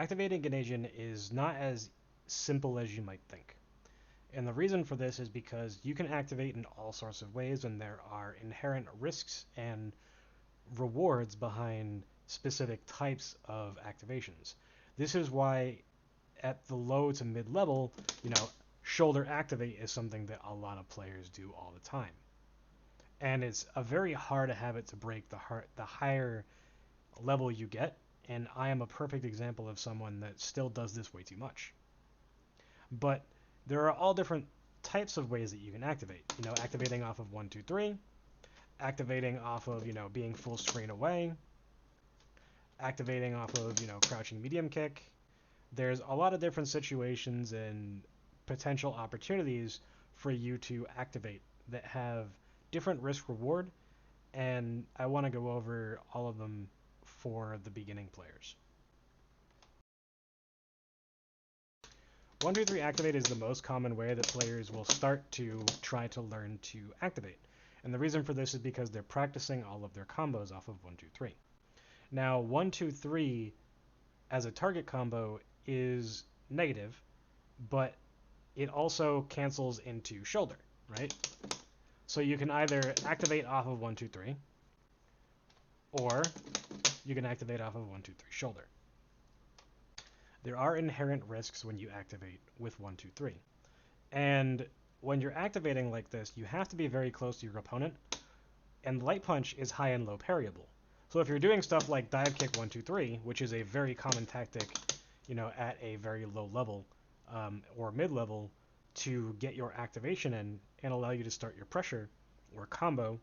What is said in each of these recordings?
activating Geneijin is not as simple as you might think. And the reason for this is because you can activate in all sorts of ways, and there are inherent risks and rewards behind specific types of activations. This is why at the low to mid level, shoulder activate is something that a lot of players do all the time. And it's a very hard habit to break the higher level you get, and I am a perfect example of someone that still does this way too much. But there are all different types of ways that you can activate. Activating off of 1, 2, 3, activating off of, being full screen away, activating off of, crouching medium kick. There's a lot of different situations and potential opportunities for you to activate that have different risk reward, and I want to go over all of them for the beginning players. 1, 2, 3 activate is the most common way that players will start to try to learn to activate. And the reason for this is because they're practicing all of their combos off of 1, 2, 3. Now, 1, 2, 3 as a target combo is negative, but it also cancels into shoulder, right? So you can either activate off of 1, 2, 3, or you can activate off of 1, 2, 3 shoulder. There are inherent risks when you activate with 1, 2, 3. And when you're activating like this, you have to be very close to your opponent, and light punch is high and low parryable. So if you're doing stuff like dive kick 1, 2, 3, which is a very common tactic, at a very low level or mid level to get your activation in and allow you to start your pressure or combo,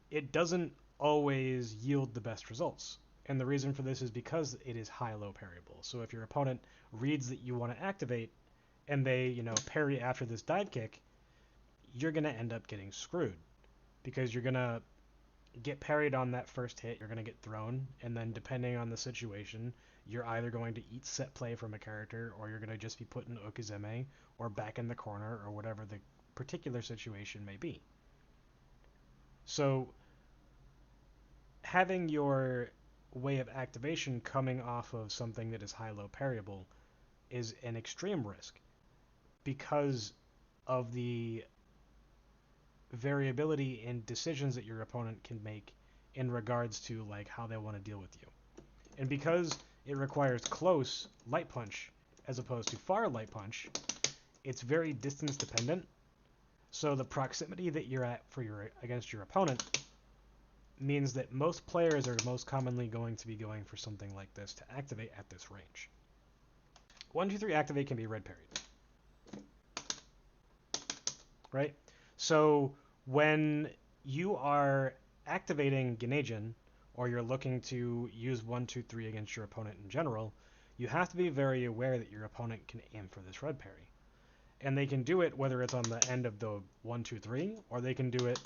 it doesn't always yield the best results. And the reason for this is because it is high-low parryable. So if your opponent reads that you want to activate and they, parry after this dive kick, you're going to end up getting screwed because you're going to get parried on that first hit, you're going to get thrown, and then depending on the situation, you're either going to eat set play from a character, or you're going to just be put in Okizeme or back in the corner, or whatever the particular situation may be. So having your way of activation coming off of something that is high-low parryable is an extreme risk because of the variability in decisions that your opponent can make in regards to like how they want to deal with you. And because it requires close light punch as opposed to far light punch, it's very distance dependent. So the proximity that you're at against your opponent means that most players are most commonly going to be going for something like this to activate at this range. 1, 2, 3 activate can be red parried. Right? So when you are activating Geneijin, or you're looking to use 1, 2, 3 against your opponent in general, you have to be very aware that your opponent can aim for this red parry. And they can do it whether it's on the end of the 1, 2, 3, or they can do it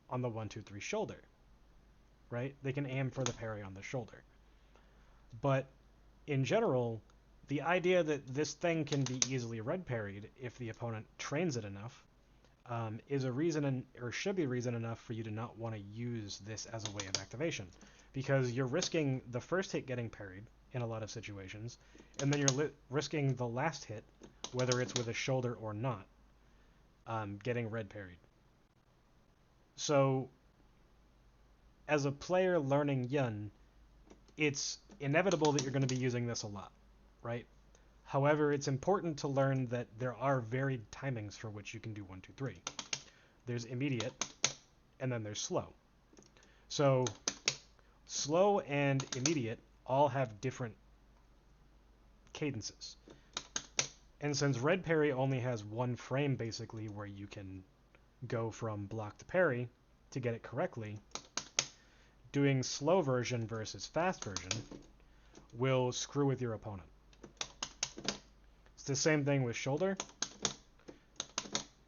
on the 1, 2, 3 shoulder. Right? They can aim for the parry on the shoulder. But in general, the idea that this thing can be easily red parried if the opponent trains it enough is a reason, or should be reason enough for you to not want to use this as a way of activation, because you're risking the first hit getting parried in a lot of situations, and then you're risking the last hit, whether it's with a shoulder or not, getting red parried. So as a player learning Yun, it's inevitable that you're going to be using this a lot, right? However, it's important to learn that there are varied timings for which you can do 1, 2, 3. There's immediate, and then there's slow. So slow and immediate all have different cadences. And since red parry only has one frame basically where you can go from block to parry to get it correctly, doing slow version versus fast version will screw with your opponent. It's the same thing with shoulder.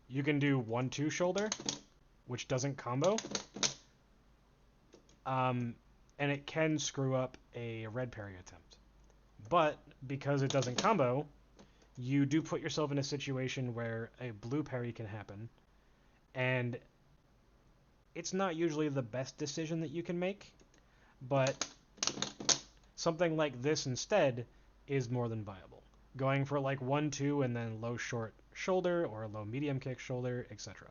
You can do 1, 2 shoulder, which doesn't combo, and it can screw up a red parry attempt. But because it doesn't combo, you do put yourself in a situation where a blue parry can happen, and it's not usually the best decision that you can make, but something like this instead is more than viable. Going for like 1-2 and then low short shoulder or low medium kick shoulder, etc.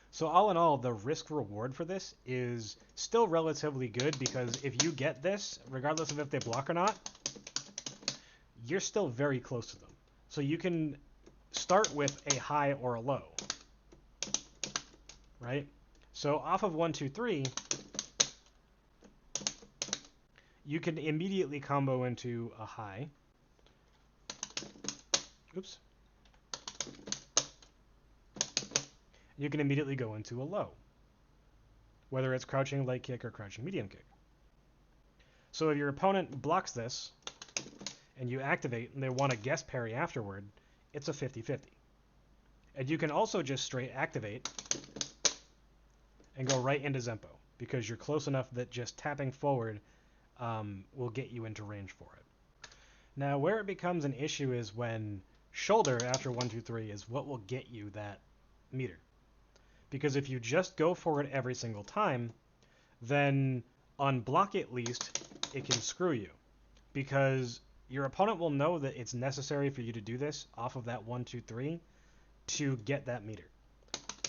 So all in all, the risk reward for this is still relatively good, because if you get this, regardless of if they block or not, you're still very close to them. So you can start with a high or a low, right? So off of 1-2-3, you can immediately combo into a high. Oops. You can immediately go into a low, whether it's crouching leg kick or crouching medium kick. So if your opponent blocks this and you activate and they want to guess parry afterward, it's a 50-50. And you can also just straight activate and go right into Zempo, because you're close enough that just tapping forward will get you into range for it. Now, where it becomes an issue is when shoulder after 1-2-3 is what will get you that meter. Because if you just go for it every single time, then on block at least, it can screw you. Because your opponent will know that it's necessary for you to do this off of that 1-2-3 to get that meter.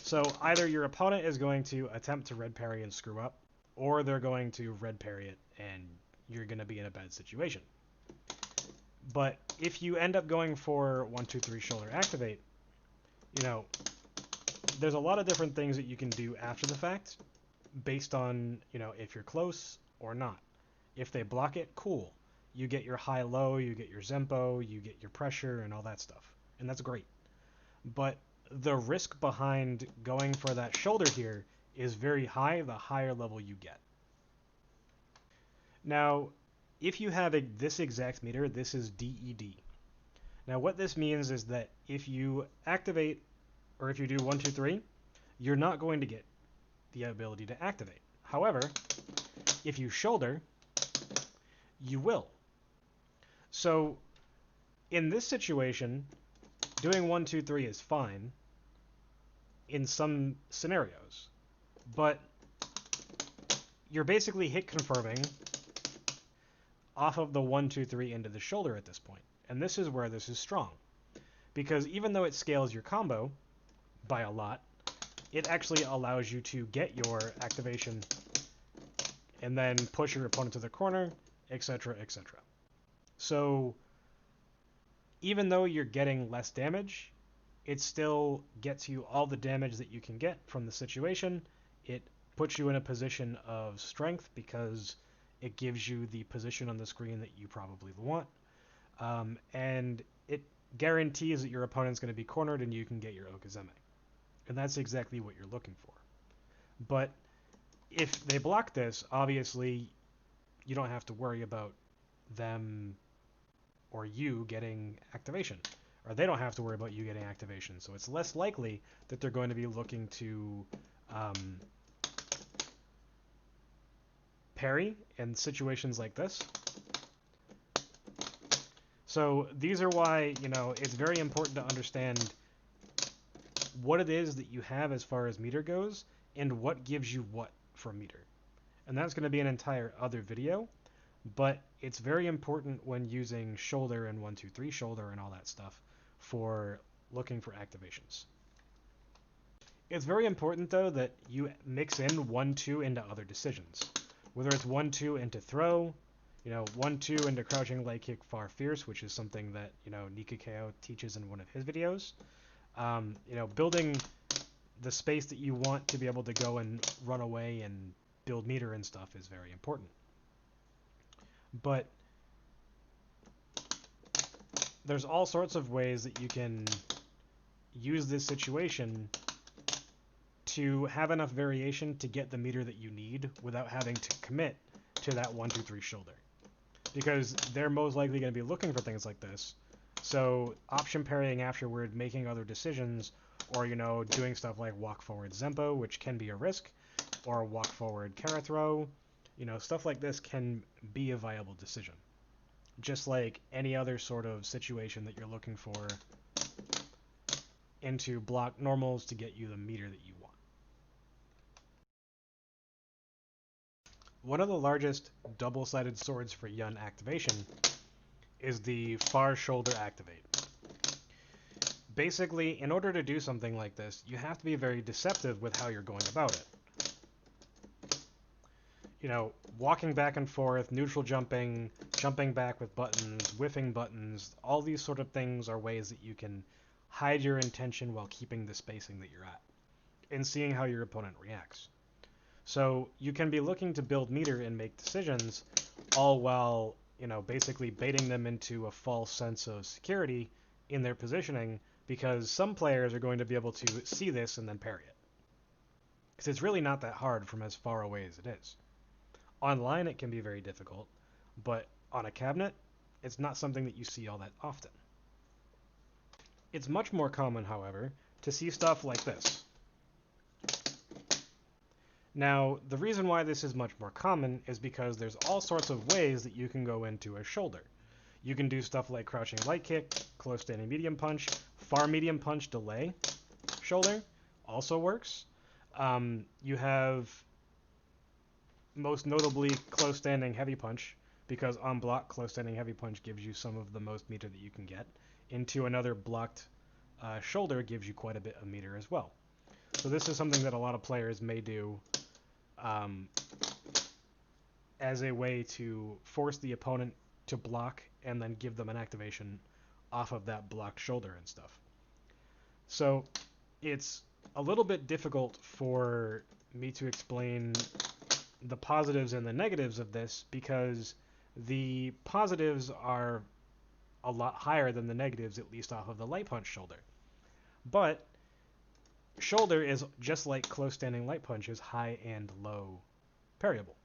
So either your opponent is going to attempt to red parry and screw up, or they're going to red parry it and you're going to be in a bad situation. But if you end up going for 1-2-3 shoulder activate, you know, there's a lot of different things that you can do after the fact based on, you know, if you're close or not. If they block it, cool. You get your high-low, you get your Zempo, you get your pressure and all that stuff. And that's great. But the risk behind going for that shoulder here is very high the higher level you get. Now, if you have this exact meter, this is DED. Now, what this means is that if you activate, or if you do 1-2-3, you're not going to get the ability to activate. However, if you shoulder, you will. So, in this situation, doing 1-2-3 is fine in some scenarios, but you're basically hit confirming off of the 1-2-3 into the shoulder at this point. And this is where this is strong, because even though it scales your combo by a lot, it actually allows you to get your activation and then push your opponent to the corner, etc., etc. So even though you're getting less damage, it still gets you all the damage that you can get from the situation. It puts you in a position of strength because it gives you the position on the screen that you probably want. And it guarantees that your opponent's going to be cornered and you can get your Okizeme. And that's exactly what you're looking for. But if they block this, obviously you don't have to worry about them or you getting activation. Or they don't have to worry about you getting activation. So it's less likely that they're going to be looking to parry in situations like this. So these are why, you know, it's very important to understand what it is that you have as far as meter goes and what gives you what for meter. And that's going to be an entire other video, but it's very important when using shoulder and 1-2-3 shoulder and all that stuff for looking for activations. It's very important though that you mix in 1-2 into other decisions. Whether it's 1-2 into throw, you know, 1-2 into crouching leg kick far fierce, which is something that, you know, Nikakeo teaches in one of his videos. You know, building the space that you want to be able to go and run away and build meter and stuff is very important. But there's all sorts of ways that you can use this situation to have enough variation to get the meter that you need without having to commit to that 1-2-3 shoulder. Because they're most likely going to be looking for things like this. So option parrying afterward, making other decisions, or, you know, doing stuff like walk forward Zempo, which can be a risk, or walk forward Kara throw, you know, stuff like this can be a viable decision. Just like any other sort of situation that you're looking for into block normals to get you the meter that you want. One of the largest double-sided swords for Yun activation is the far shoulder activate. Basically, in order to do something like this, you have to be very deceptive with how you're going about it. You know, walking back and forth, neutral jumping, jumping back with buttons, whiffing buttons, all these sort of things are ways that you can hide your intention while keeping the spacing that you're at, and seeing how your opponent reacts. So you can be looking to build meter and make decisions, all while, you know, basically baiting them into a false sense of security in their positioning, because some players are going to be able to see this and then parry it. Because it's really not that hard from as far away as it is. Online it can be very difficult, but on a cabinet, it's not something that you see all that often. It's much more common, however, to see stuff like this. Now, the reason why this is much more common is because there's all sorts of ways that you can go into a shoulder. You can do stuff like crouching light kick, close standing medium punch, far medium punch delay shoulder also works. You have most notably close standing heavy punch, because on block close standing heavy punch gives you some of the most meter that you can get. Into another blocked shoulder gives you quite a bit of meter as well. So this is something that a lot of players may do as a way to force the opponent to block and then give them an activation off of that blocked shoulder and stuff. So it's a little bit difficult for me to explain the positives and the negatives of this, because the positives are a lot higher than the negatives, at least off of the light punch shoulder. But shoulder is just like close standing light punch, is high and low parryable.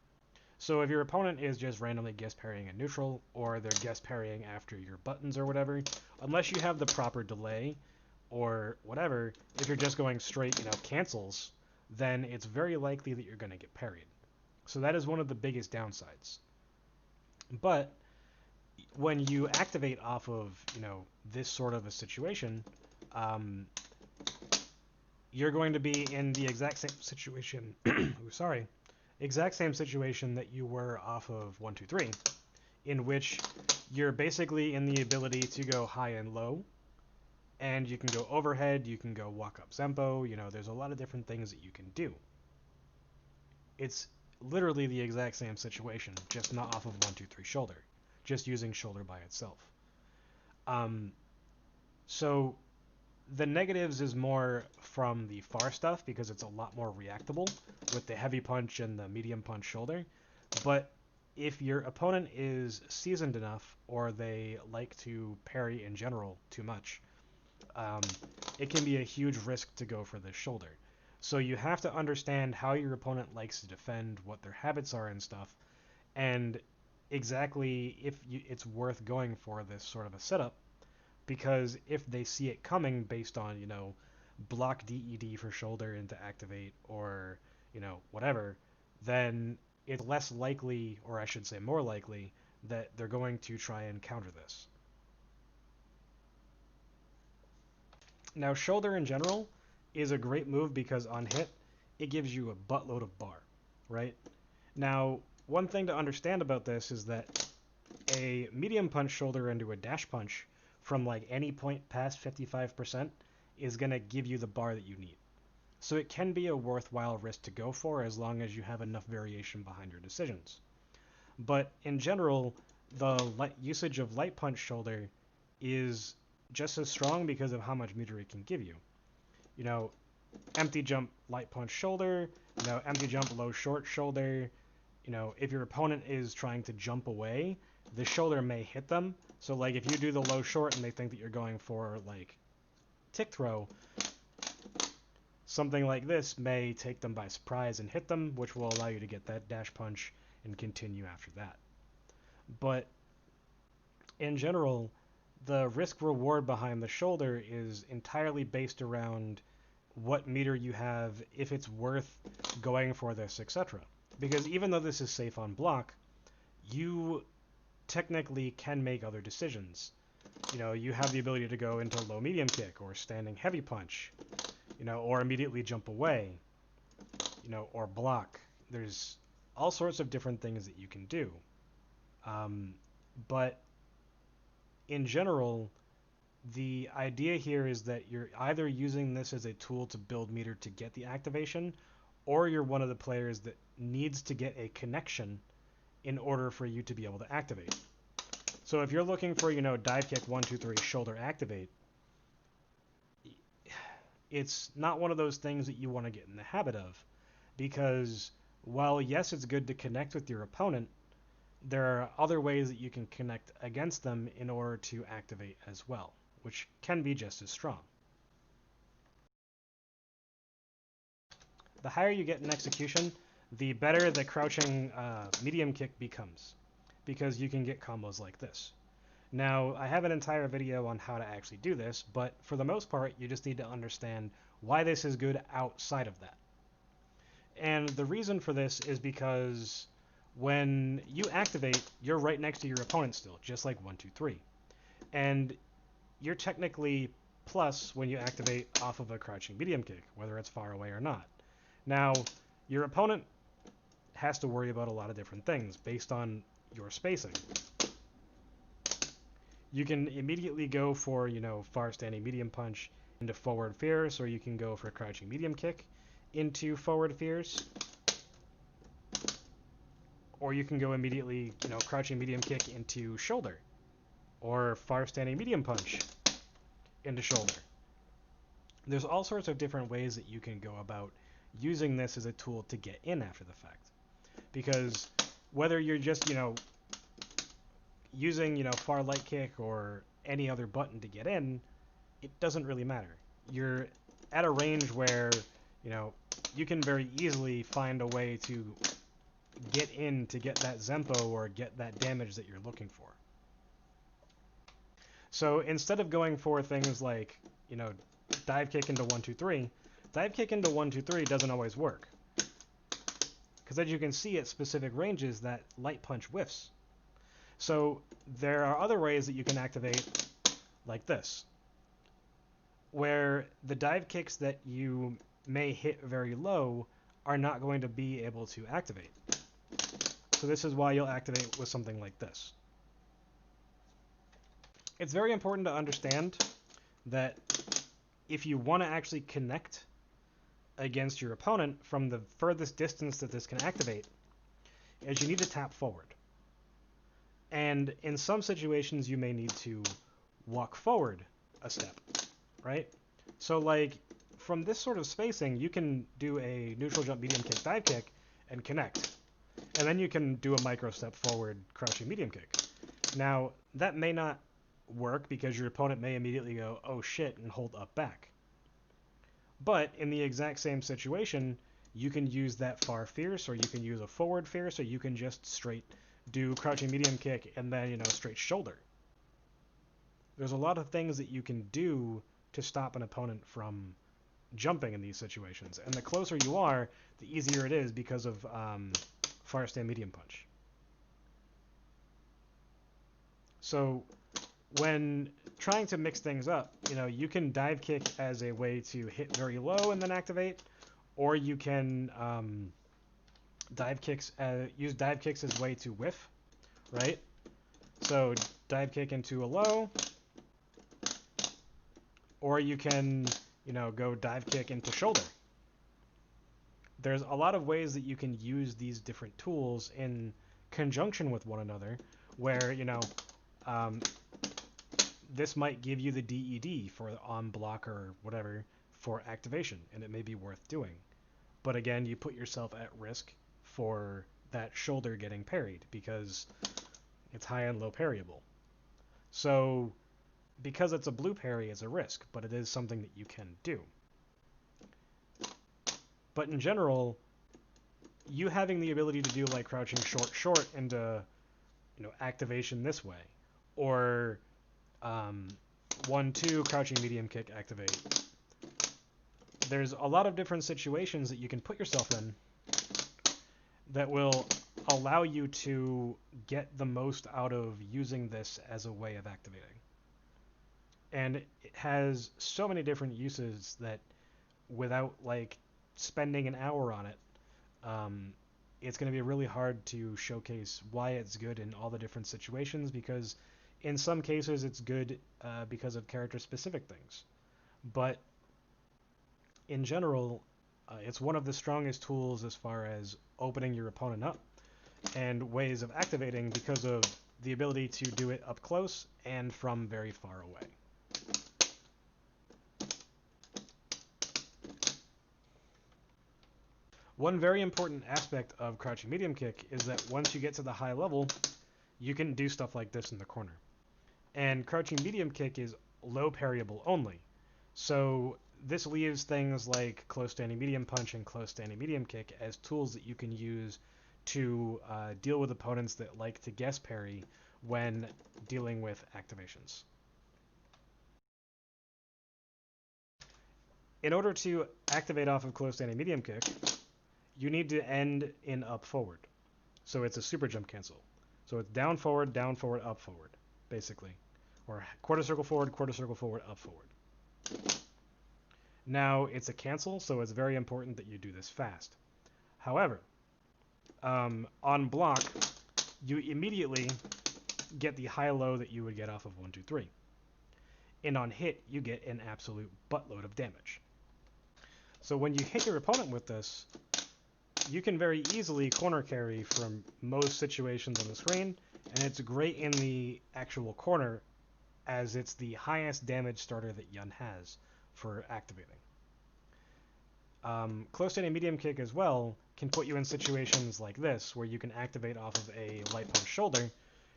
So if your opponent is just randomly guest parrying a neutral, or they're guest parrying after your buttons or whatever, unless you have the proper delay or whatever, if you're just going straight, you know, cancels, then it's very likely that you're going to get parried. So that is one of the biggest downsides. But when you activate off of, you know, this sort of a situation, you're going to be in the exact same situation. Exact same situation that you were off of 1, 2, 3, in which you're basically in the ability to go high and low, and you can go overhead, you can go walk up Zempo, you know, there's a lot of different things that you can do. It's literally the exact same situation, just not off of 1, 2, 3 shoulder, just using shoulder by itself. So the negatives is more from the far stuff, because it's a lot more reactable with the heavy punch and the medium punch shoulder. But if your opponent is seasoned enough, or they like to parry in general too much, it can be a huge risk to go for the shoulder. So you have to understand how your opponent likes to defend, what their habits are and stuff, and exactly if it's worth going for this sort of a setup. Because if they see it coming based on, you know, block DED for shoulder into activate, or, you know, whatever, then it's less likely, or I should say more likely, that they're going to try and counter this. Now, shoulder in general is a great move because on hit, it gives you a buttload of bar, right? Now, one thing to understand about this is that a medium punch shoulder into a dash punch from like any point past 55% is going to give you the bar that you need. So it can be a worthwhile risk to go for, as long as you have enough variation behind your decisions. But in general, the usage of light punch shoulder is just as strong because of how much meter it can give you. You know, empty jump light punch shoulder, you know, empty jump low short shoulder. You know, if your opponent is trying to jump away, the shoulder may hit them. So like if you do the low short and they think that you're going for like tick throw, something like this may take them by surprise and hit them, which will allow you to get that dash punch and continue after that. But in general, the risk reward behind the shoulder is entirely based around what meter you have, if it's worth going for this, etc. Because even though this is safe on block, you technically can make other decisions. You know, you have the ability to go into low medium kick, or standing heavy punch, you know, or immediately jump away, you know, or block. There's all sorts of different things that you can do. But in general, the idea here is that you're either using this as a tool to build meter to get the activation, or you're one of the players that needs to get a connection in order for you to be able to activate. So if you're looking for, dive kick 1, 2, 3, shoulder activate, it's not one of those things that you want to get in the habit of, because while yes, it's good to connect with your opponent, there are other ways that you can connect against them in order to activate as well, which can be just as strong. The higher you get in execution, the better the crouching medium kick becomes, because you can get combos like this. Now, I have an entire video on how to actually do this, but for the most part, you just need to understand why this is good outside of that. And the reason for this is because when you activate, you're right next to your opponent still, just like 1, 2, 3. And you're technically plus when you activate off of a crouching medium kick, whether it's far away or not. Now, your opponent has to worry about a lot of different things based on your spacing. You can immediately go for, far standing medium punch into forward fierce, or you can go for crouching medium kick into forward fierce. Or you can go immediately, crouching medium kick into shoulder, or far standing medium punch into shoulder. There's all sorts of different ways that you can go about using this as a tool to get in after the fact. Because whether you're just, using, far light kick or any other button to get in, it doesn't really matter. You're at a range where, you can very easily find a way to get in to get that Zempo or get that damage that you're looking for. So instead of going for things like, dive kick into 1, 2, 3, dive kick into 1, 2, 3 doesn't always work. Because as you can see at specific ranges, that light punch whiffs. So there are other ways that you can activate like this, where the dive kicks that you may hit very low are not going to be able to activate. So this is why you'll activate with something like this. It's very important to understand that if you want to actually connect against your opponent from the furthest distance that this can activate, is you need to tap forward. And in some situations, you may need to walk forward a step, right? So like from this sort of spacing, you can do a neutral jump medium kick dive kick and connect. And then you can do a micro step forward crouching medium kick. Now, that may not work because your opponent may immediately go, oh shit, and hold up back. But in the exact same situation, you can use that far fierce, or you can use a forward fierce, or you can just straight do crouching medium kick and then, straight shoulder. There's a lot of things that you can do to stop an opponent from jumping in these situations. And the closer you are, the easier it is because of far stand medium punch. So when trying to mix things up, you can dive kick as a way to hit very low and then activate, or you can use dive kicks as a way to whiff, right? So dive kick into a low, or you can, go dive kick into shoulder. There's a lot of ways that you can use these different tools in conjunction with one another, where, this might give you the DED for on block or whatever for activation, and it may be worth doing. But again, you put yourself at risk for that shoulder getting parried because it's high and low parryable. So because it's a blue parry, it's a risk, but it is something that you can do. But in general, you having the ability to do like crouching short into, activation this way, or 1, 2 crouching medium kick activate. There's a lot of different situations that you can put yourself in that will allow you to get the most out of using this as a way of activating. And it has so many different uses that without like spending an hour on it, it's going to be really hard to showcase why it's good in all the different situations, because in some cases it's good because of character-specific things. But in general, it's one of the strongest tools as far as opening your opponent up and ways of activating, because of the ability to do it up close and from very far away. One very important aspect of crouching medium kick is that once you get to the high level, you can do stuff like this in the corner. And crouching medium kick is low parryable only. So this leaves things like close standing medium punch and close standing medium kick as tools that you can use to deal with opponents that like to guess parry when dealing with activations. In order to activate off of close standing medium kick, you need to end in up forward. So it's a super jump cancel. So it's down forward, up forward, basically. Or quarter circle forward, up forward. Now it's a cancel, so it's very important that you do this fast. However, on block, you immediately get the high-low that you would get off of 1, 2, 3. And on hit, you get an absolute buttload of damage. So when you hit your opponent with this, you can very easily corner carry from most situations on the screen, and it's great in the actual corner as it's the highest damage starter that Yun has for activating. Close standing medium kick as well can put you in situations like this, where you can activate off of a light punch shoulder,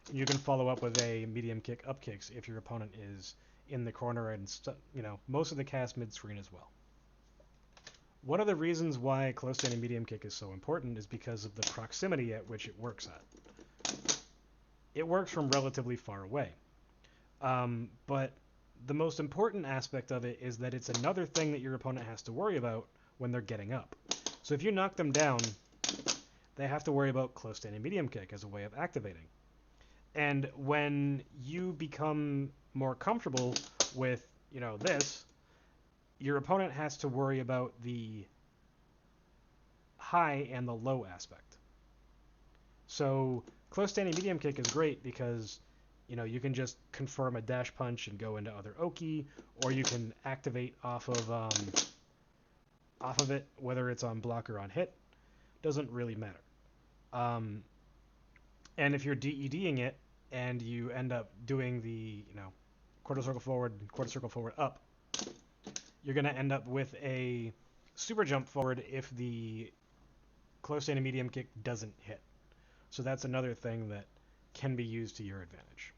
and you can follow up with a medium kick up kicks if your opponent is in the corner and most of the cast mid-screen as well. One of the reasons why close standing medium kick is so important is because of the proximity at which it works at. It works from relatively far away. But the most important aspect of it is that it's another thing that your opponent has to worry about when they're getting up. So if you knock them down, they have to worry about close standing medium kick as a way of activating. And when you become more comfortable with, this, your opponent has to worry about the high and the low aspect. So close standing medium kick is great because you can just confirm a dash punch and go into other Oki, or you can activate off of it, whether it's on block or on hit. Doesn't really matter. And if you're DEDing it and you end up doing the quarter circle forward, up, you're going to end up with a super jump forward if the close standing medium kick doesn't hit. So that's another thing that can be used to your advantage.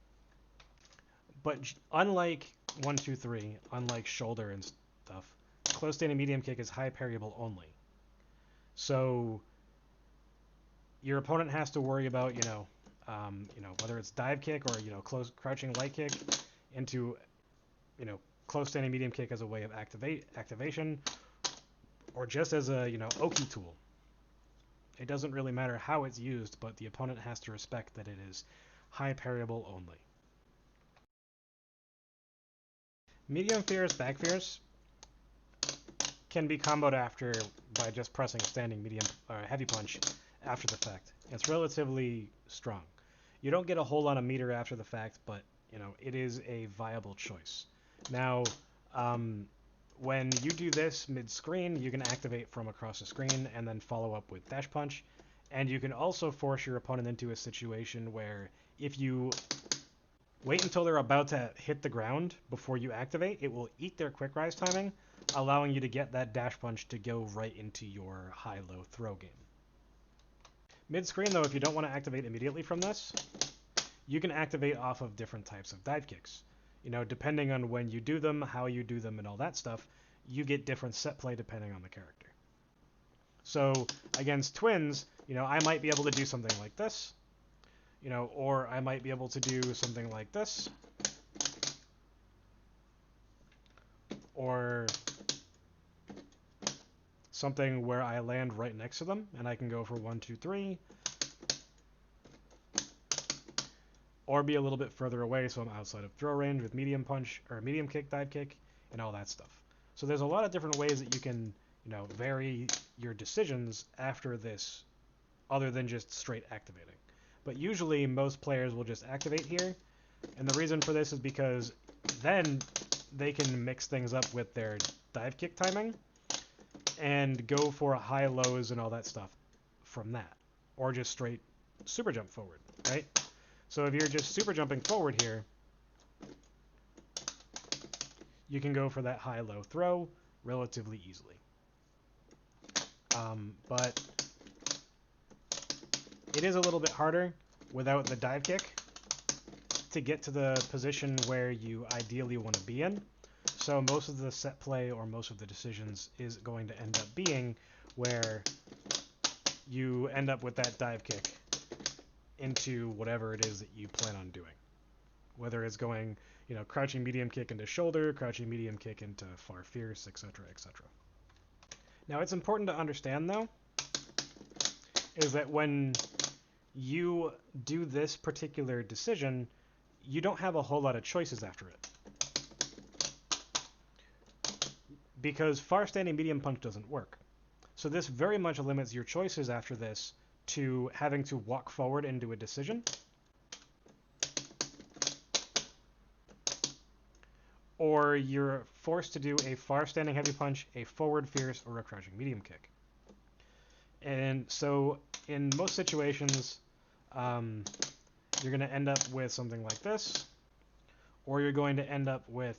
But unlike 1, 2, 3, unlike shoulder and stuff, close standing medium kick is high parryable only. So your opponent has to worry about whether it's dive kick or close crouching light kick into close standing medium kick as a way of activation, or just as a Oki tool. It doesn't really matter how it's used, but the opponent has to respect that it is high parryable only. Medium fierce, back fierce can be comboed after by just pressing standing medium or heavy punch after the fact. It's relatively strong. You don't get a whole lot of meter after the fact, but it is a viable choice. Now, when you do this mid-screen, you can activate from across the screen and then follow up with dash punch. And you can also force your opponent into a situation where if you wait until they're about to hit the ground before you activate, it will eat their quick rise timing, allowing you to get that dash punch to go right into your high-low throw game. Mid-screen, though, if you don't want to activate immediately from this, you can activate off of different types of dive kicks. Depending on when you do them, how you do them, and all that stuff, you get different set play depending on the character. So against twins, I might be able to do something like this, or I might be able to do something like this, or something where I land right next to them and I can go for 1, 2, 3, or be a little bit further away so I'm outside of throw range with medium punch or medium kick, dive kick, and all that stuff. So there's a lot of different ways that you can vary your decisions after this other than just straight activating. But usually most players will just activate here, and the reason for this is because then they can mix things up with their dive kick timing and go for high lows and all that stuff from that, or just straight super jump forward, right? So if you're just super jumping forward here, you can go for that high-low throw relatively easily. But it is a little bit harder without the dive kick to get to the position where you ideally want to be in. So most of the set play or most of the decisions is going to end up being where you end up with that dive kick into whatever it is that you plan on doing. Whether it's going, crouching medium kick into shoulder, crouching medium kick into far fierce, etc., etc. Now, it's important to understand, though, is that when you do this particular decision, you don't have a whole lot of choices after it. Because far standing medium punch doesn't work. So this very much limits your choices after this to having to walk forward and do a decision, or you're forced to do a far standing heavy punch, a forward fierce, or a crouching medium kick. And so in most situations, you're going to end up with something like this, or you're going to end up with,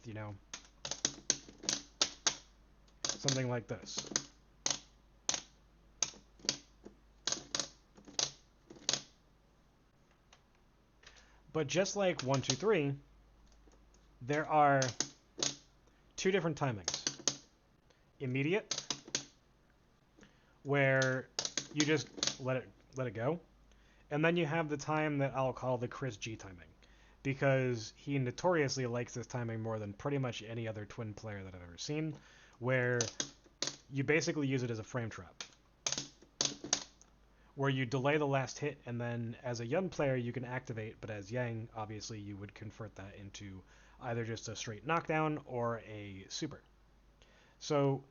something like this. But just like 1, 2, 3, there are two different timings. Immediate, where you just let it go. And then you have the time that I'll call the Chris G timing, because he notoriously likes this timing more than pretty much any other twin player that I've ever seen, where you basically use it as a frame trap, where you delay the last hit, and then as a Yun player you can activate, but as Yang, obviously you would convert that into either just a straight knockdown or a super. So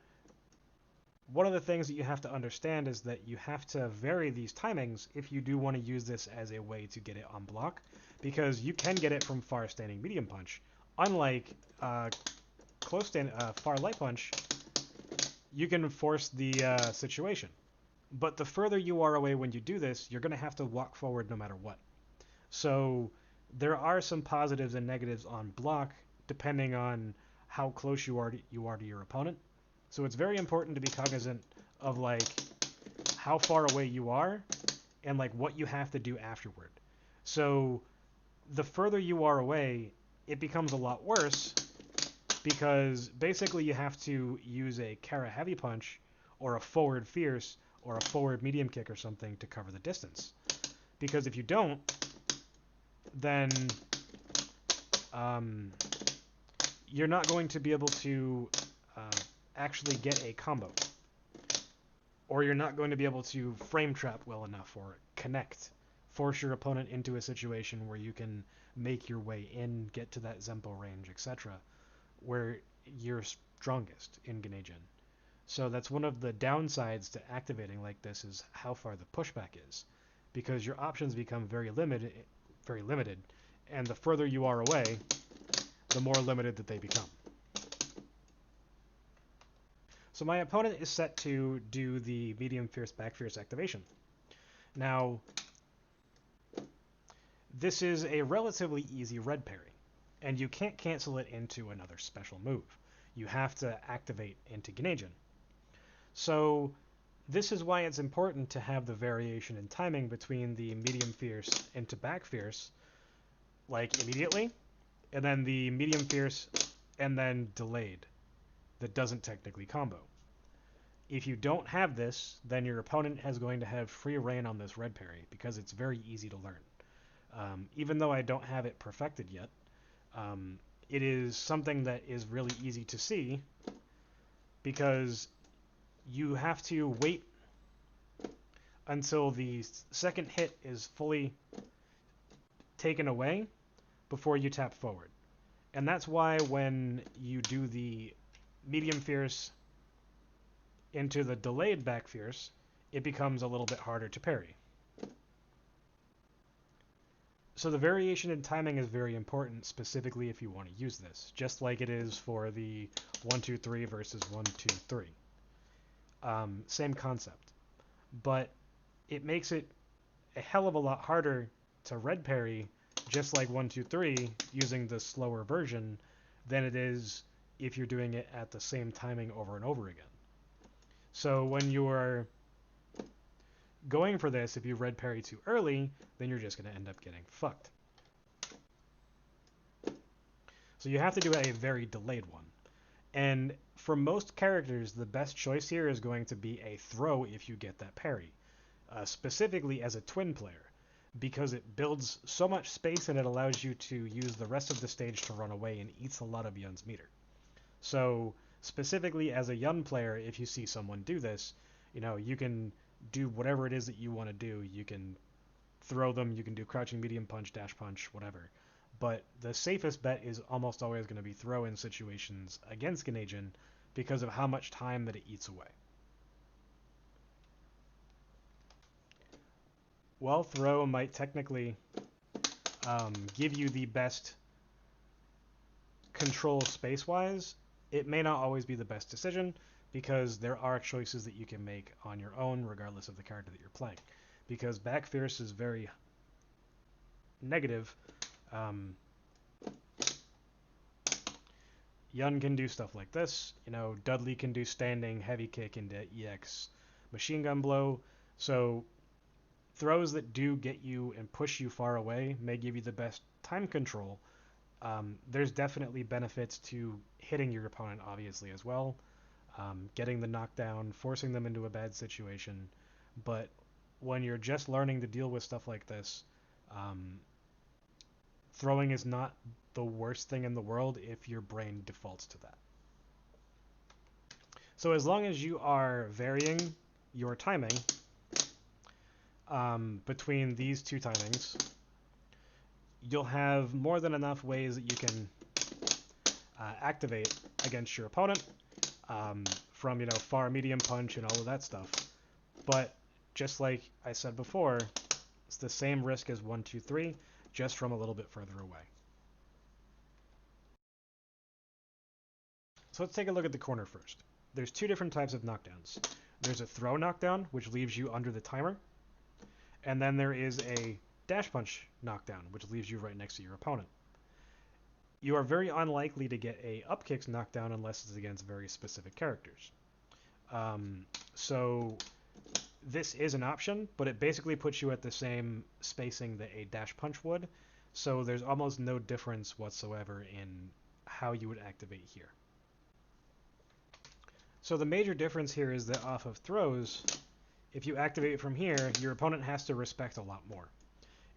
one of the things that you have to understand is that you have to vary these timings if you do want to use this as a way to get it on block, because you can get it from far standing medium punch. Unlike far light punch, you can force the situation. But the further you are away when you do this, you're going to have to walk forward no matter what. So there are some positives and negatives on block depending on how close you are to your opponent. So it's very important to be cognizant of how far away you are and what you have to do afterward. So the further you are away, it becomes a lot worse, because basically you have to use a Kara heavy punch or a forward fierce or a forward medium kick or something to cover the distance. Because if you don't, then you're not going to be able to actually get a combo. Or you're not going to be able to frame trap well enough or force your opponent into a situation where you can make your way in, get to that Zempo range, etc., where you're strongest in Geneijin. So that's one of the downsides to activating like this, is how far the pushback is, because your options become very limited, and the further you are away, the more limited that they become. So my opponent is set to do the medium fierce back fierce activation. Now, this is a relatively easy red parry, and you can't cancel it into another special move. You have to activate into Geneijin. So this is why it's important to have the variation in timing between the medium fierce into back fierce, immediately, and then the medium fierce and then delayed, that doesn't technically combo. If you don't have this, then your opponent is going to have free reign on this red parry, because it's very easy to learn. Even though I don't have it perfected yet, it is something that is really easy to see, because you have to wait until the second hit is fully taken away before you tap forward. And that's why when you do the medium fierce into the delayed back fierce, it becomes a little bit harder to parry. So the variation in timing is very important, specifically if you want to use this, just like it is for the 1-2-3 versus 1-2-3. Same concept. But it makes it a hell of a lot harder to red parry, just like 1-2-3, using the slower version, than it is if you're doing it at the same timing over and over again. So when you're going for this, if you red parry too early, then you're just going to end up getting fucked. So you have to do a very delayed one. And for most characters, the best choice here is going to be a throw if you get that parry. Specifically as a twin player, because it builds so much space and it allows you to use the rest of the stage to run away and eats a lot of Yun's meter. So specifically as a Yun player, if you see someone do this, you can do whatever it is that you want to do. You can throw them, you can do crouching medium punch, dash punch, whatever. But the safest bet is almost always going to be throw in situations against Geneijin because of how much time that it eats away. Well, throw might technically give you the best control space-wise. It may not always be the best decision because there are choices that you can make on your own regardless of the character that you're playing. Because back fierce is very negative. Yun can do stuff like this. Dudley can do standing heavy kick into EX machine gun blow. So throws that do get you and push you far away may give you the best time control. There's definitely benefits to hitting your opponent, obviously, as well. Getting the knockdown, forcing them into a bad situation. But when you're just learning to deal with stuff like this, throwing is not the worst thing in the world if your brain defaults to that. So as long as you are varying your timing between these two timings, you'll have more than enough ways that you can activate against your opponent from far medium punch and all of that stuff. But just like I said before, it's the same risk as 1-2-3, just from a little bit further away. So let's take a look at the corner first. There's two different types of knockdowns. There's a throw knockdown, which leaves you under the timer, and then there is a dash punch knockdown, which leaves you right next to your opponent. You are very unlikely to get a up kicks knockdown unless it's against very specific characters. So this is an option, but it basically puts you at the same spacing that a dash punch would. So there's almost no difference whatsoever in how you would activate here. So the major difference here is that off of throws, if you activate from here, your opponent has to respect a lot more.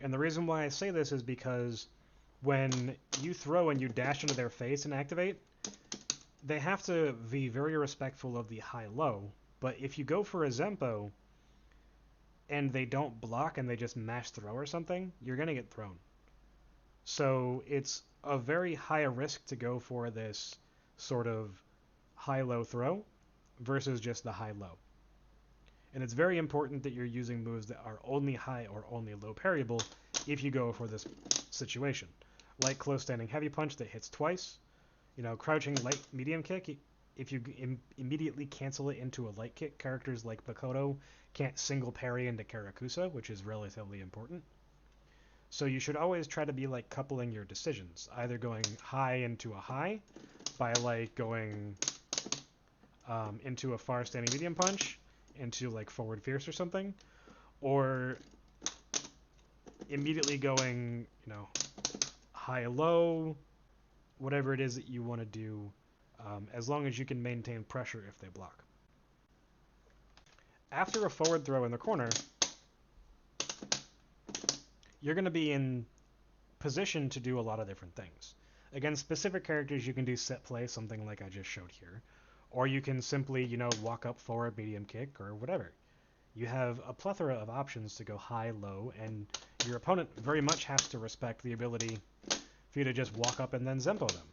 And the reason why I say this is because when you throw and you dash into their face and activate, they have to be very respectful of the high-low. But if you go for a Zempo and they don't block and they just mash throw or something, you're going to get thrown. So it's a very high risk to go for this sort of high-low throw versus just the high-low. And it's very important that you're using moves that are only high or only low parryable if you go for this situation. Like close standing heavy punch that hits twice. Crouching light medium kick, if you immediately cancel it into a light kick, characters like Makoto can't single parry into Karakusa, which is relatively important. So you should always try to be coupling your decisions, either going high into a high by going into a far standing medium punch, into forward fierce or something, or immediately going, high low, whatever it is that you want to do, as long as you can maintain pressure if they block. After a forward throw in the corner, you're going to be in position to do a lot of different things. Against specific characters, you can do set play, something like I just showed here, or you can simply, walk up forward medium kick or whatever. You have a plethora of options to go high, low, and your opponent very much has to respect the ability for you to just walk up and then Zempo them.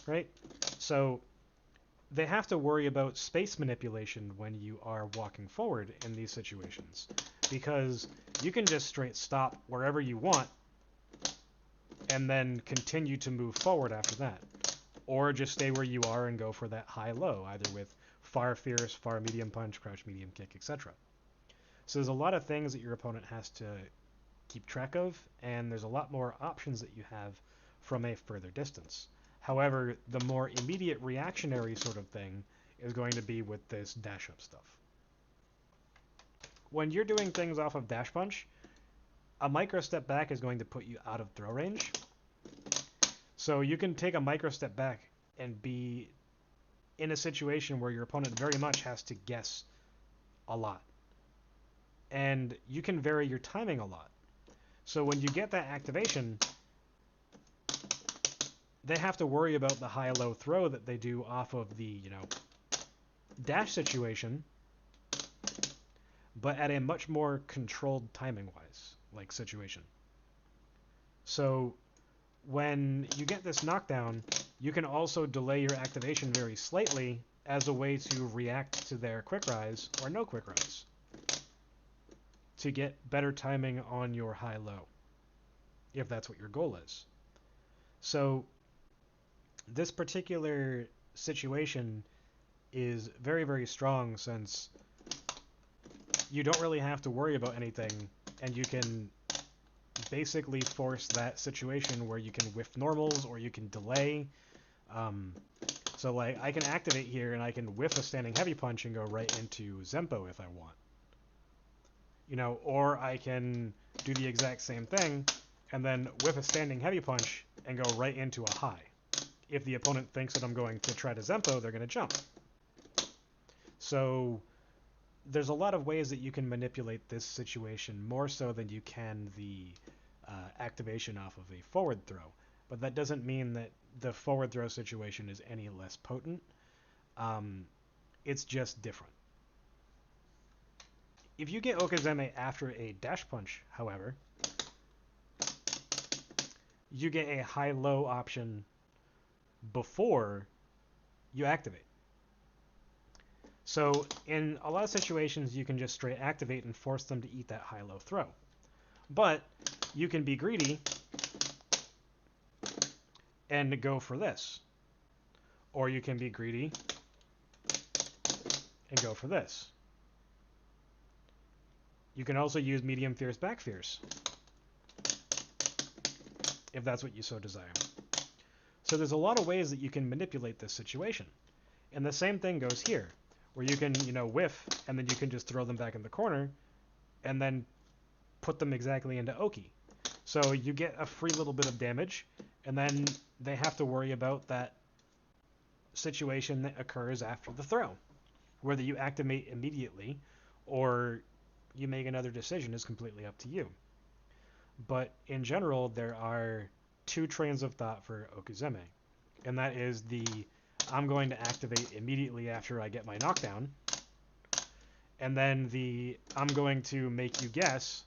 Right? So they have to worry about space manipulation when you are walking forward in these situations, because you can just straight stop wherever you want and then continue to move forward after that. Or just stay where you are and go for that high-low, either with far fierce, far medium punch, crouch medium kick, etc. So there's a lot of things that your opponent has to keep track of, and there's a lot more options that you have from a further distance. However, the more immediate reactionary sort of thing is going to be with this dash-up stuff. When you're doing things off of dash punch, a micro step back is going to put you out of throw range. So you can take a micro step back and be in a situation where your opponent very much has to guess a lot. And you can vary your timing a lot. So when you get that activation, they have to worry about the high-low throw that they do off of the, dash situation, but at a much more controlled timing-wise, like, situation. So when you get this knockdown, you can also delay your activation very slightly as a way to react to their quick rise or no quick rise to get better timing on your high-low, if that's what your goal is. So this particular situation is very, very strong, since you don't really have to worry about anything, and you can basically force that situation where you can whiff normals or you can delay. So like, I can activate here and I can whiff a standing heavy punch and go right into Zempo if I want. Or I can do the exact same thing and then whiff a standing heavy punch and go right into a high. If the opponent thinks that I'm going to try to Zempo, they're going to jump. So there's a lot of ways that you can manipulate this situation, more so than you can the activation off of a forward throw. But that doesn't mean that the forward throw situation is any less potent. It's just different. If you get Okizeme after a dash punch, however, you get a high-low option before you activate. So in a lot of situations, you can just straight activate and force them to eat that high-low throw. But you can be greedy and go for this. Or you can be greedy and go for this. You can also use medium fierce, back fierce, if that's what you so desire. So there's a lot of ways that you can manipulate this situation. And the same thing goes here, where you can, whiff, and then you can just throw them back in the corner, and then put them exactly into Oki. So you get a free little bit of damage, and then they have to worry about that situation that occurs after the throw. Whether you activate immediately or you make another decision is completely up to you. But in general, there are two trains of thought for Okizeme, and that is the I'm going to activate immediately after I get my knockdown, and then the I'm going to make you guess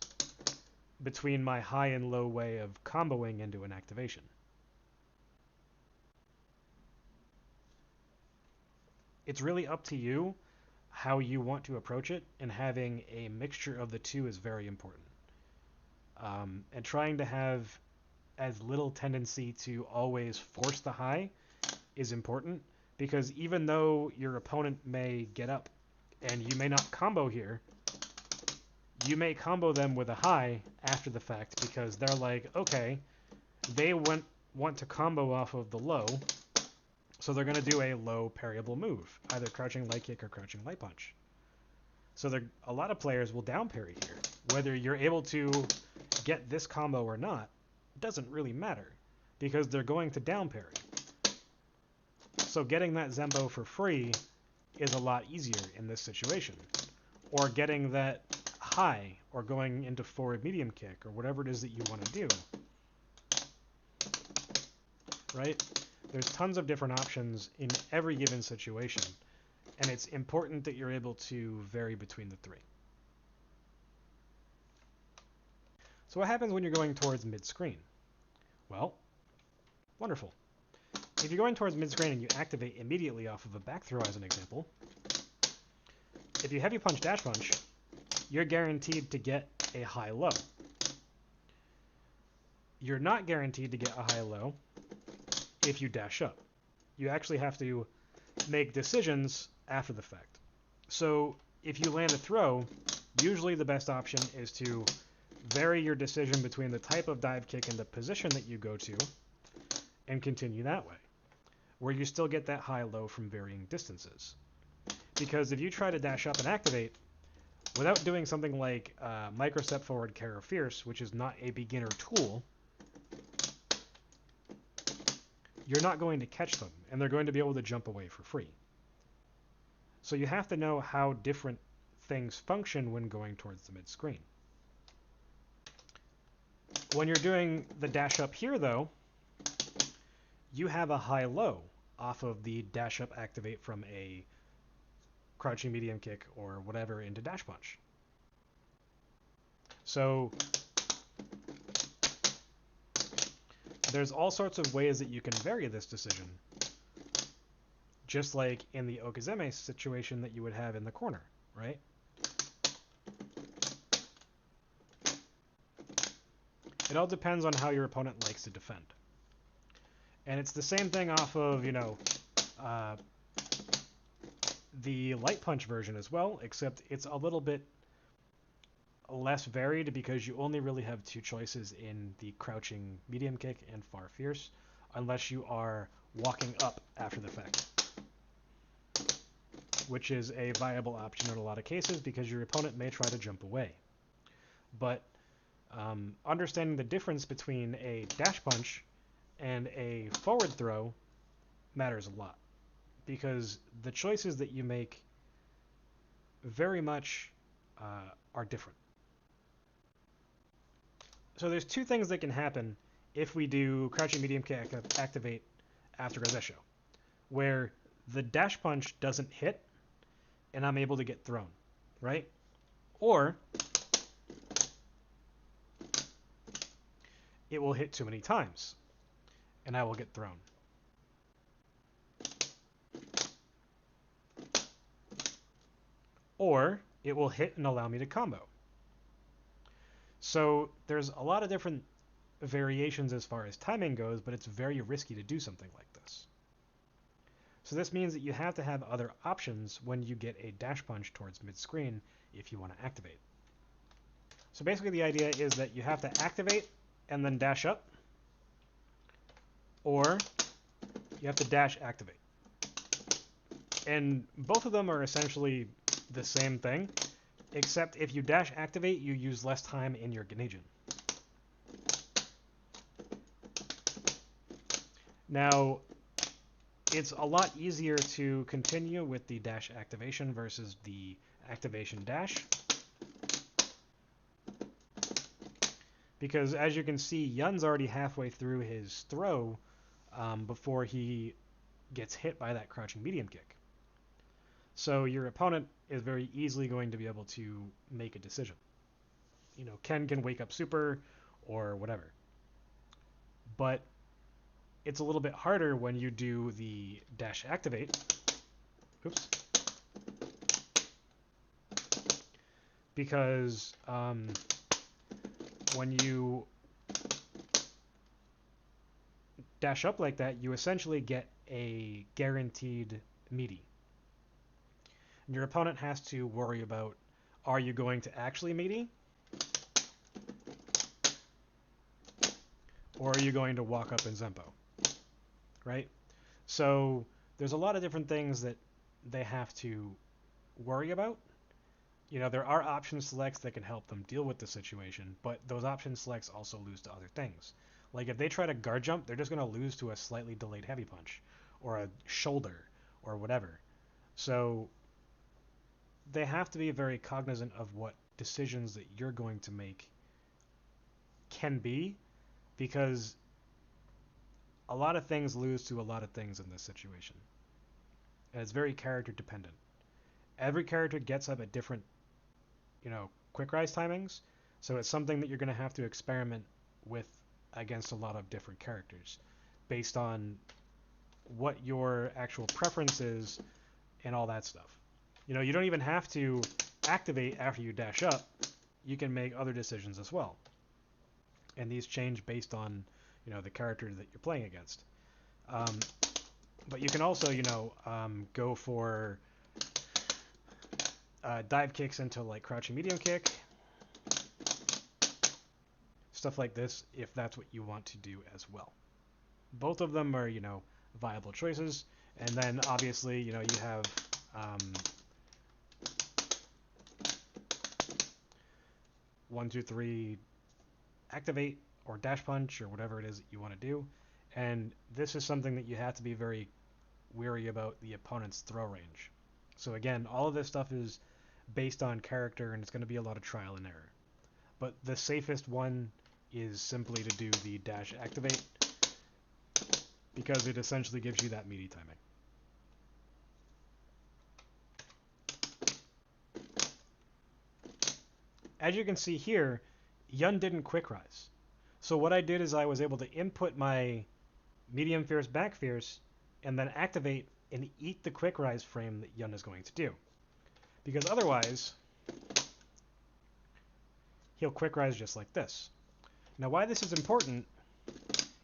between my high and low way of comboing into an activation. It's really up to you how you want to approach it, and having a mixture of the two is very important. And trying to have as little tendency to always force the high is important, because even though your opponent may get up and you may not combo here, you may combo them with a high after the fact, because they're like, okay, they want to combo off of the low, so they're going to do a low parryable move, either crouching light kick or crouching light punch. So a lot of players will down parry here. Whether you're able to get this combo or not doesn't really matter, because they're going to down parry. So getting that Zembo for free is a lot easier in this situation. Or getting that high, or going into forward medium kick, or whatever it is that you want to do. Right? There's tons of different options in every given situation, and it's important that you're able to vary between the three. So what happens when you're going towards mid-screen? Well, wonderful. If you're going towards mid-screen and you activate immediately off of a back throw, as an example, if you heavy punch dash punch, you're guaranteed to get a high-low. You're not guaranteed to get a high-low if you dash up. You actually have to make decisions after the fact. So if you land a throw, usually the best option is to vary your decision between the type of dive kick and the position that you go to and continue that way, where you still get that high-low from varying distances. Because if you try to dash up and activate without doing something like micro step forward, carry, or fierce, which is not a beginner tool, you're not going to catch them, and they're going to be able to jump away for free. So you have to know how different things function when going towards the mid-screen. When you're doing the dash up here, though, you have a high-low off of the dash up activate from a crouching medium kick or whatever into dash punch. So there's all sorts of ways that you can vary this decision, just like in the Okizeme situation that you would have in the corner, right? It all depends on how your opponent likes to defend. And it's the same thing off of, the light punch version as well, except it's a little bit less varied because you only really have two choices in the crouching medium kick and far fierce, unless you are walking up after the fact, which is a viable option in a lot of cases because your opponent may try to jump away. But understanding the difference between a dash punch and a forward throw matters a lot, because the choices that you make very much are different. So there's two things that can happen if we do crouching medium kick activate after Gazesho, where the dash punch doesn't hit and I'm able to get thrown, right? Or it will hit too many times and I will get thrown. Or it will hit and allow me to combo. So there's a lot of different variations as far as timing goes, but it's very risky to do something like this. So this means that you have to have other options when you get a dash punch towards mid-screen if you want to activate. So basically the idea is that you have to activate and then dash up, or you have to dash activate. And both of them are essentially the same thing, except if you dash activate, you use less time in your Geneijin. Now, it's a lot easier to continue with the dash activation versus the activation dash, because as you can see, Yun's already halfway through his throw before he gets hit by that crouching medium kick. So your opponent is very easily going to be able to make a decision. Ken can wake up super or whatever. But it's a little bit harder when you do the dash activate. Oops. Because when you dash up like that, you essentially get a guaranteed meaty. And your opponent has to worry about, are you going to actually meaty? Or are you going to walk up and Zempo? Right? So there's a lot of different things that they have to worry about. There are option selects that can help them deal with the situation, but those option selects also lose to other things. Like if they try to guard jump, they're just going to lose to a slightly delayed heavy punch or a shoulder or whatever. So they have to be very cognizant of what decisions that you're going to make can be, because a lot of things lose to a lot of things in this situation. And it's very character dependent. Every character gets up at different, quick rise timings, so it's something that you're going to have to experiment with against a lot of different characters based on what your actual preference is and all that stuff. You don't even have to activate after you dash up, you can make other decisions as well. And these change based on, the character that you're playing against. But you can also, go for dive kicks into like crouching medium kick, stuff like this, if that's what you want to do as well. Both of them are, viable choices. And then obviously, you have 1, 2, 3 activate or dash punch or whatever it is that you want to do. And this is something that you have to be very wary about the opponent's throw range. So again, all of this stuff is based on character, and it's going to be a lot of trial and error. But the safest one is simply to do the dash activate, because it essentially gives you that meaty timing. As you can see here, Yun didn't quick rise. So what I did is I was able to input my medium fierce back fierce and then activate and eat the quick rise frame that Yun is going to do. Because otherwise, he'll quick rise just like this. Now why this is important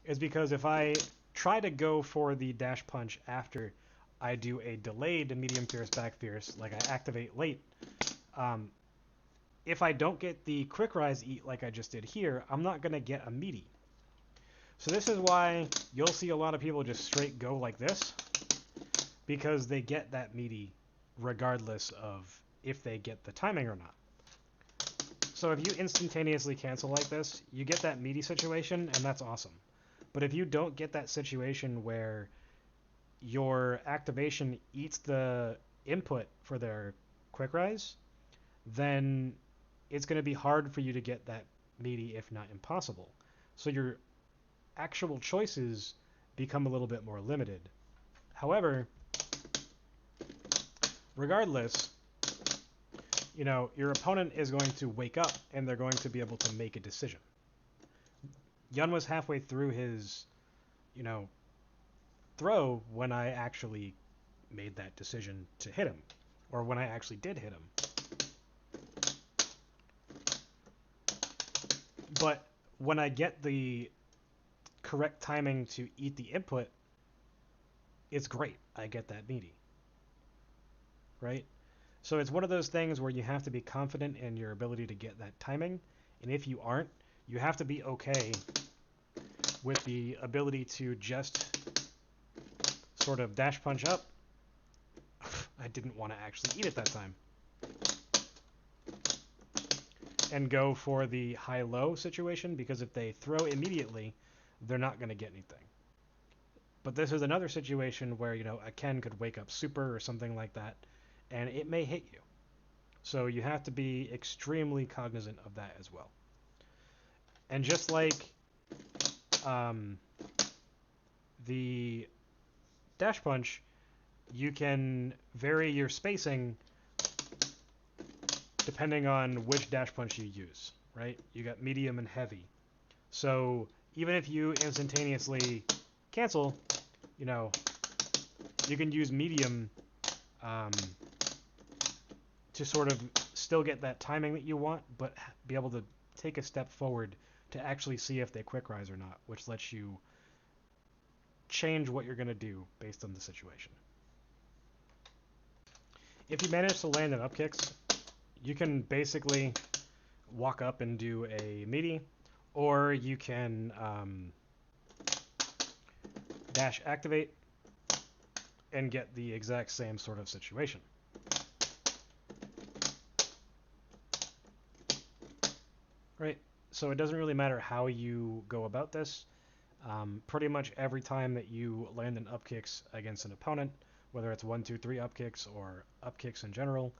is because if I try to go for the dash punch after I do a delayed medium fierce back fierce, like I activate late, if I don't get the quick rise eat like I just did here, I'm not going to get a meaty. So this is why you'll see a lot of people just straight go like this, because they get that meaty regardless of if they get the timing or not. So if you instantaneously cancel like this, you get that meaty situation, and that's awesome. But if you don't get that situation where your activation eats the input for their quick rise, then it's going to be hard for you to get that meaty, if not impossible. So your actual choices become a little bit more limited. However, regardless, your opponent is going to wake up and they're going to be able to make a decision. Yun was halfway through his, throw when I actually made that decision to hit him, or when I actually did hit him. But when I get the correct timing to eat the input, it's great. I get that meaty. Right? So it's one of those things where you have to be confident in your ability to get that timing. And if you aren't, you have to be okay with the ability to just sort of dash punch up. I didn't want to actually eat it that time. And go for the high-low situation, because if they throw immediately, they're not going to get anything. But this is another situation where, a Ken could wake up super or something like that, and it may hit you. So you have to be extremely cognizant of that as well. And just like the dash punch, you can vary your spacing depending on which dash punch you use, right? You got medium and heavy. So even if you instantaneously cancel, you can use medium to sort of still get that timing that you want, but be able to take a step forward to actually see if they quick rise or not, which lets you change what you're going to do based on the situation. If you manage to land an up kicks, you can basically walk up and do a meaty, or you can dash activate and get the exact same sort of situation. Right? So it doesn't really matter how you go about this. Pretty much every time that you land an up kicks against an opponent, whether it's 1, 2, 3 up kicks or up kicks in general,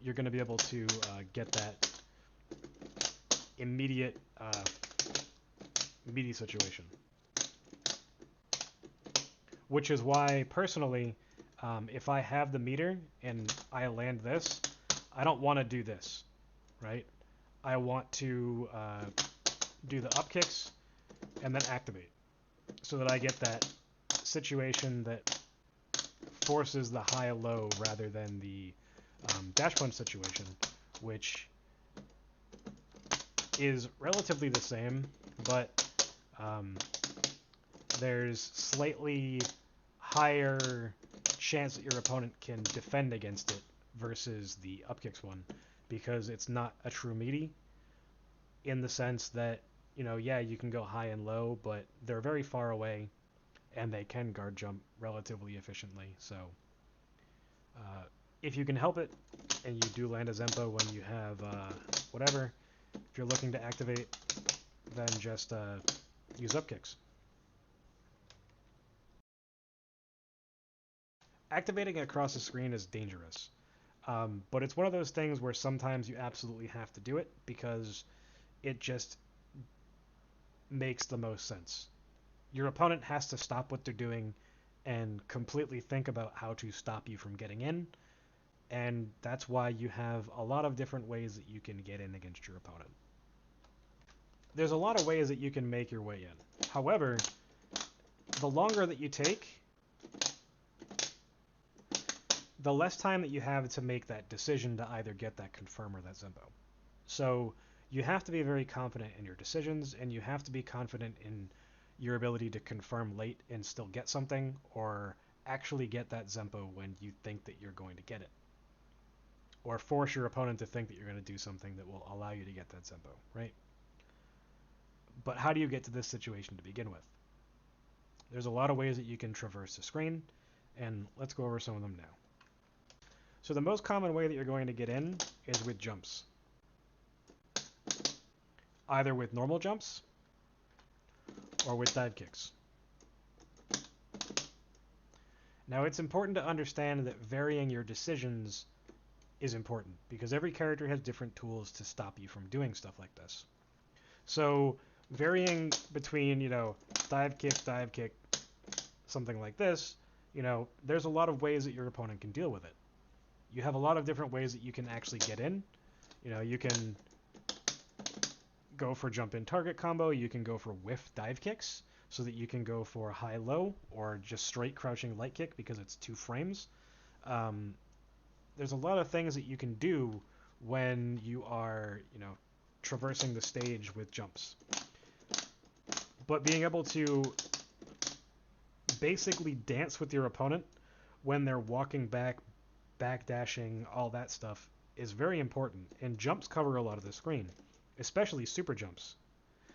you're going to be able to get that immediate meaty situation. Which is why, personally, if I have the meter and I land this, I don't want to do this, right? I want to do the up kicks and then activate, so that I get that situation that forces the high-low rather than the dash punch situation, which is relatively the same, but there's slightly higher chance that your opponent can defend against it versus the up kicks one, because it's not a true meaty in the sense that, yeah, you can go high and low, but they're very far away and they can guard jump relatively efficiently. So if you can help it and you do land a Zempo when you have whatever, if you're looking to activate, then just use up kicks. Activating across the screen is dangerous, but it's one of those things where sometimes you absolutely have to do it because it just makes the most sense. Your opponent has to stop what they're doing and completely think about how to stop you from getting in, and that's why you have a lot of different ways that you can get in against your opponent. There's a lot of ways that you can make your way in. However, the longer that you take, the less time that you have to make that decision to either get that confirm or that Zempo. So you have to be very confident in your decisions, and you have to be confident in your ability to confirm late and still get something, or actually get that Zempo when you think that you're going to get it. Or force your opponent to think that you're going to do something that will allow you to get that Zempo, right? But how do you get to this situation to begin with? There's a lot of ways that you can traverse the screen, and let's go over some of them now. So the most common way that you're going to get in is with jumps. Either with normal jumps or with dive kicks. Now it's important to understand that varying your decisions is important because every character has different tools to stop you from doing stuff like this. So varying between, dive kick, something like this, there's a lot of ways that your opponent can deal with it. You have a lot of different ways that you can actually get in. You can go for jump in target combo, you can go for whiff dive kicks so that you can go for high low or just straight crouching light kick because it's 2 frames. There's a lot of things that you can do when you are, traversing the stage with jumps. But being able to basically dance with your opponent when they're walking back, backdashing, all that stuff is very important, and jumps cover a lot of the screen, especially super jumps.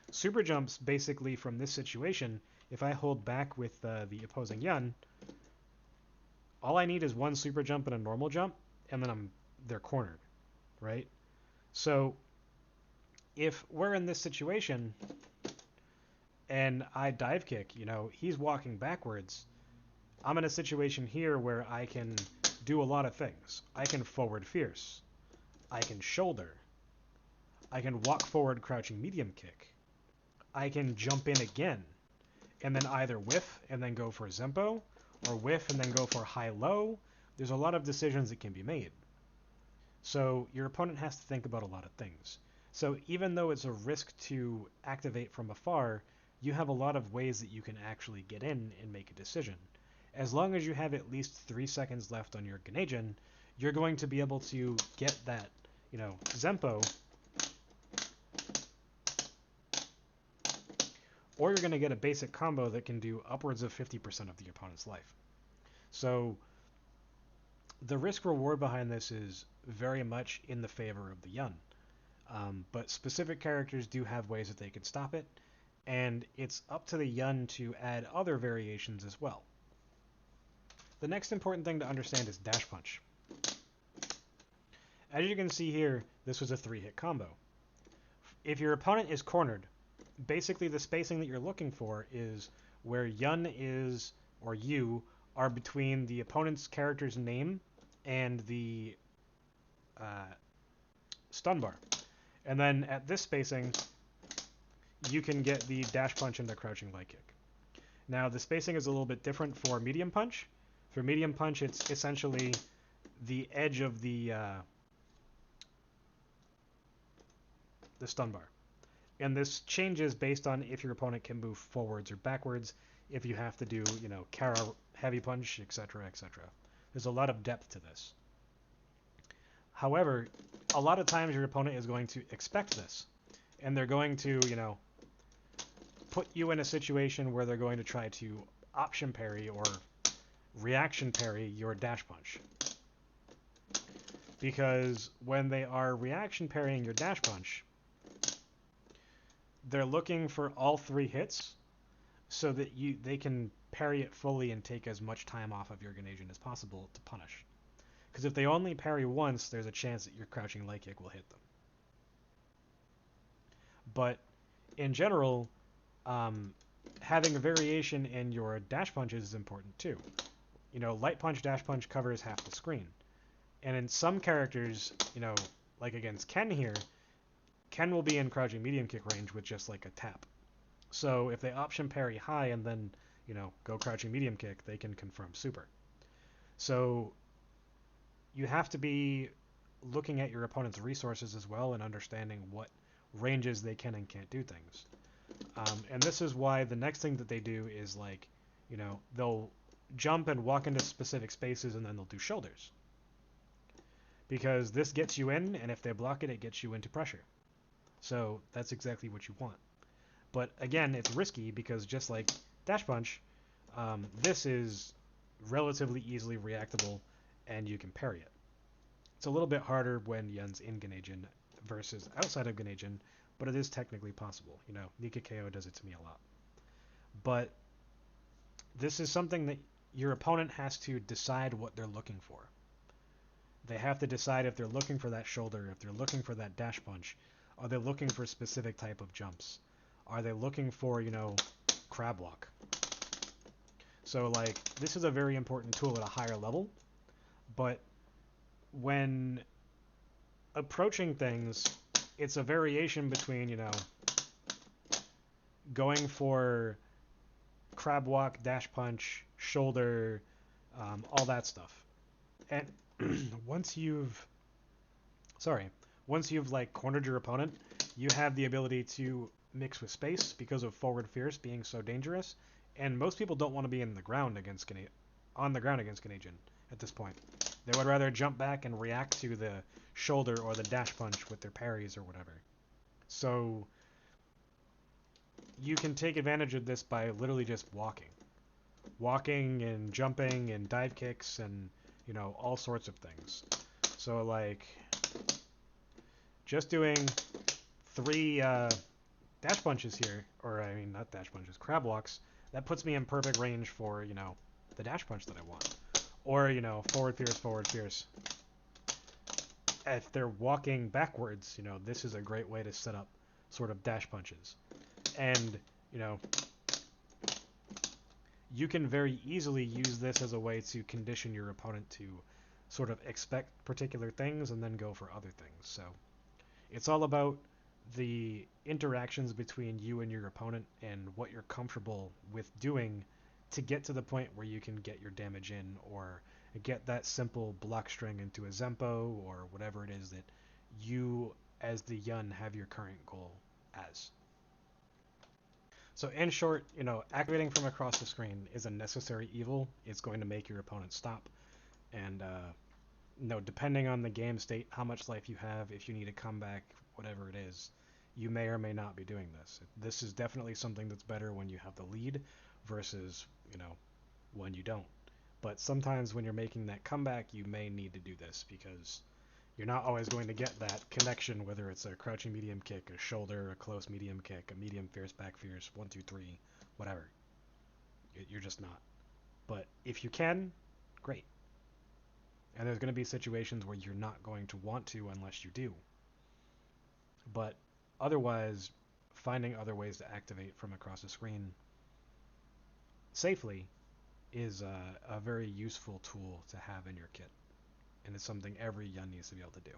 Super jumps, basically from this situation, if I hold back with the opposing Yun, all I need is one super jump and a normal jump, and then they're cornered, right? So if we're in this situation and I dive kick, he's walking backwards, I'm in a situation here where I can do a lot of things. I can forward fierce. I can shoulder. I can walk forward crouching medium kick. I can jump in again and then either whiff and then go for a Zempo, or whiff and then go for high-low. There's a lot of decisions that can be made. So your opponent has to think about a lot of things. So even though it's a risk to activate from afar, you have a lot of ways that you can actually get in and make a decision. As long as you have at least 3 seconds left on your Geneijin, you're going to be able to get that, Zempo, or you're going to get a basic combo that can do upwards of 50% of the opponent's life. So the risk reward behind this is very much in the favor of the Yun. But specific characters do have ways that they can stop it, and it's up to the Yun to add other variations as well. The next important thing to understand is dash punch. As you can see here, this was a 3-hit combo. If your opponent is cornered, basically the spacing that you're looking for is where Yun is, or you, are between the opponent's character's name and the stun bar. And then at this spacing, you can get the dash punch into crouching light kick. Now the spacing is a little bit different for medium punch. For medium punch, it's essentially the edge of the stun bar. And this changes based on if your opponent can move forwards or backwards, if you have to do, Kara heavy punch, etc., etc. There's a lot of depth to this. However, a lot of times your opponent is going to expect this, and they're going to, you know, put you in a situation where they're going to try to option parry or reaction parry your dash punch. Because when they are reaction parrying your dash punch, they're looking for all 3 hits so that they can parry it fully and take as much time off of your Geneijin as possible to punish. Because if they only parry once, there's a chance that your crouching light kick will hit them. But in general, having a variation in your dash punches is important too. You know, light punch, dash punch covers half the screen. And in some characters, you know, like against Ken here, Ken will be in crouching medium kick range with just like a tap. So if they option parry high and then, you know, go crouching medium kick, they can confirm super. So you have to be looking at your opponent's resources as well and understanding what ranges they can and can't do things. And this is why the next thing that they do is like, you know, they'll jump and walk into specific spaces and then they'll do shoulders. Because this gets you in, and if they block it, it gets you into pressure. So that's exactly what you want. But again, it's risky because just like dash punch, this is relatively easily reactable and you can parry it. It's a little bit harder when Yun's in Geneijin versus outside of Geneijin, but it is technically possible. You know, Nika KO does it to me a lot. But this is something that your opponent has to decide what they're looking for. They have to decide if they're looking for that shoulder, if they're looking for that dash punch. Are they looking for a specific type of jumps? Are they looking for, you know, crab walk? So, like, this is a very important tool at a higher level, but when approaching things, it's a variation between, you know, going for crab walk, dash punch, shoulder, all that stuff. And once you've like cornered your opponent, you have the ability to mix with space because of forward fierce being so dangerous. And most people don't want to be on the ground against Geneijin at this point. They would rather jump back and react to the shoulder or the dash punch with their parries or whatever. So you can take advantage of this by literally just walking and jumping and dive kicks and, you know, all sorts of things. So like just doing 3 dash punches here, or I mean not dash punches, crab walks, that puts me in perfect range for, you know, the dash punch that I want. Or, you know, forward fierce. If they're walking backwards, you know, this is a great way to set up sort of dash punches. And, you know, you can very easily use this as a way to condition your opponent to sort of expect particular things and then go for other things. So it's all about the interactions between you and your opponent and what you're comfortable with doing to get to the point where you can get your damage in or get that simple block string into a Zempo or whatever it is that you as the Yun have your current goal as. So in short, you know, activating from across the screen is a necessary evil. It's going to make your opponent stop. And, you know, depending on the game state, how much life you have, if you need a comeback, whatever it is, you may or may not be doing this. This is definitely something that's better when you have the lead versus, you know, when you don't. But sometimes when you're making that comeback, you may need to do this because you're not always going to get that connection, whether it's a crouching medium kick, a shoulder, a close medium kick, a medium fierce, back fierce, 1, 2, 3, whatever. You're just not. But if you can, great. And there's going to be situations where you're not going to want to unless you do. But otherwise, finding other ways to activate from across the screen safely is a very useful tool to have in your kit. And it's something every Yun needs to be able to do.